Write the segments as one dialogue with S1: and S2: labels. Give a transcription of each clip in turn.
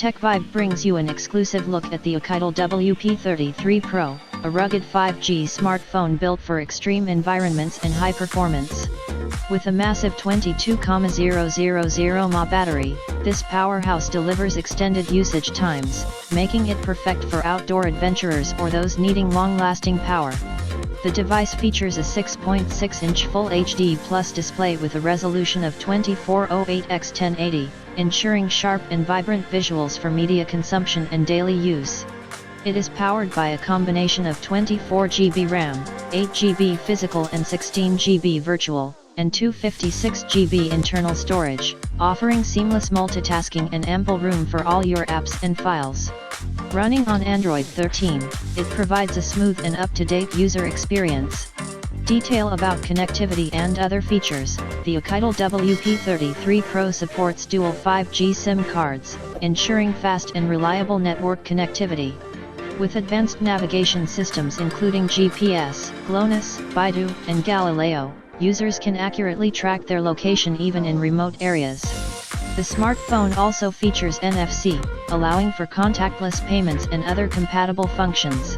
S1: TechVibe brings you an exclusive look at the OUKITEL WP33 Pro, a rugged 5G smartphone built for extreme environments and high performance. With a massive 22,000 mAh battery, this powerhouse delivers extended usage times, making it perfect for outdoor adventurers or those needing long-lasting power. The device features a 6.6-inch Full HD Plus display with a resolution of 2408x1080, ensuring sharp and vibrant visuals for media consumption and daily use. It is powered by a combination of 24 GB RAM, 8 GB physical and 16 GB virtual, and 256 GB internal storage, offering seamless multitasking and ample room for all your apps and files. Running on Android 13, it provides a smooth and up-to-date user experience. Detail about connectivity and other features. The OUKITEL WP33 Pro supports dual 5G SIM cards, ensuring fast and reliable network connectivity. With advanced navigation systems including GPS, GLONASS, Baidu, and Galileo, users can accurately track their location even in remote areas. The smartphone also features NFC, allowing for contactless payments and other compatible functions.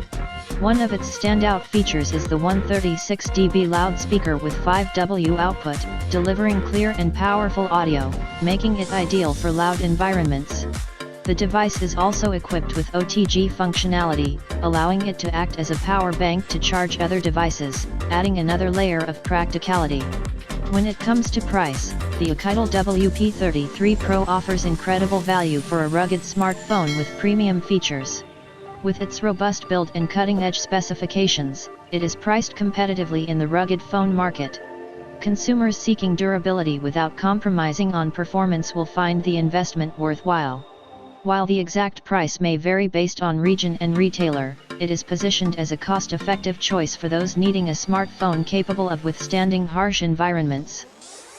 S1: One of its standout features is the 136 dB loudspeaker with 5W output, delivering clear and powerful audio, making it ideal for loud environments. The device is also equipped with OTG functionality, allowing it to act as a power bank to charge other devices, adding another layer of practicality. When it comes to price, the OUKITEL WP33 Pro offers incredible value for a rugged smartphone with premium features. With its robust build and cutting-edge specifications, it is priced competitively in the rugged phone market. Consumers seeking durability without compromising on performance will find the investment worthwhile. While the exact price may vary based on region and retailer, it is positioned as a cost-effective choice for those needing a smartphone capable of withstanding harsh environments.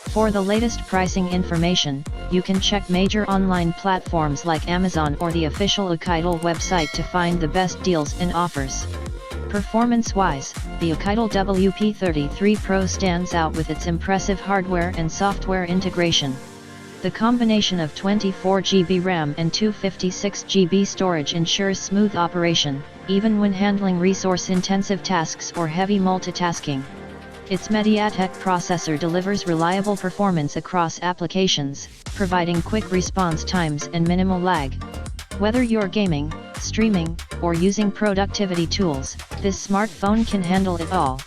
S1: For the latest pricing information, you can check major online platforms like Amazon or the official OUKITEL website to find the best deals and offers. Performance-wise, the OUKITEL WP33 Pro stands out with its impressive hardware and software integration. The combination of 24 GB RAM and 256 GB storage ensures smooth operation, even when handling resource-intensive tasks or heavy multitasking. Its MediaTek processor delivers reliable performance across applications, providing quick response times and minimal lag. Whether you're gaming, streaming, or using productivity tools, this smartphone can handle it all.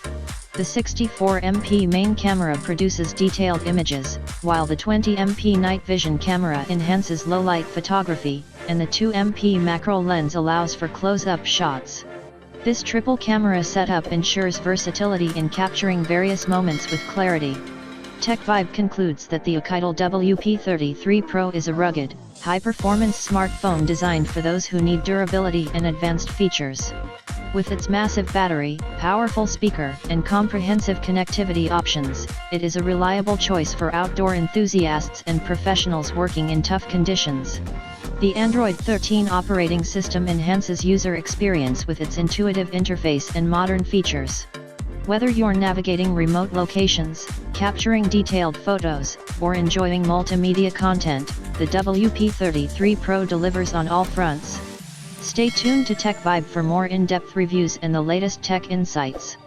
S1: The 64MP main camera produces detailed images, while the 20MP night vision camera enhances low-light photography, and the 2MP macro lens allows for close-up shots. This triple camera setup ensures versatility in capturing various moments with clarity. TechVibe concludes that the OUKITEL WP33 Pro is a rugged, high-performance smartphone designed for those who need durability and advanced features. With its massive battery, powerful speaker, and comprehensive connectivity options, it is a reliable choice for outdoor enthusiasts and professionals working in tough conditions. The Android 13 operating system enhances user experience with its intuitive interface and modern features. Whether you're navigating remote locations, capturing detailed photos, or enjoying multimedia content, the WP33 Pro delivers on all fronts. Stay tuned to TechVibe for more in-depth reviews and the latest tech insights.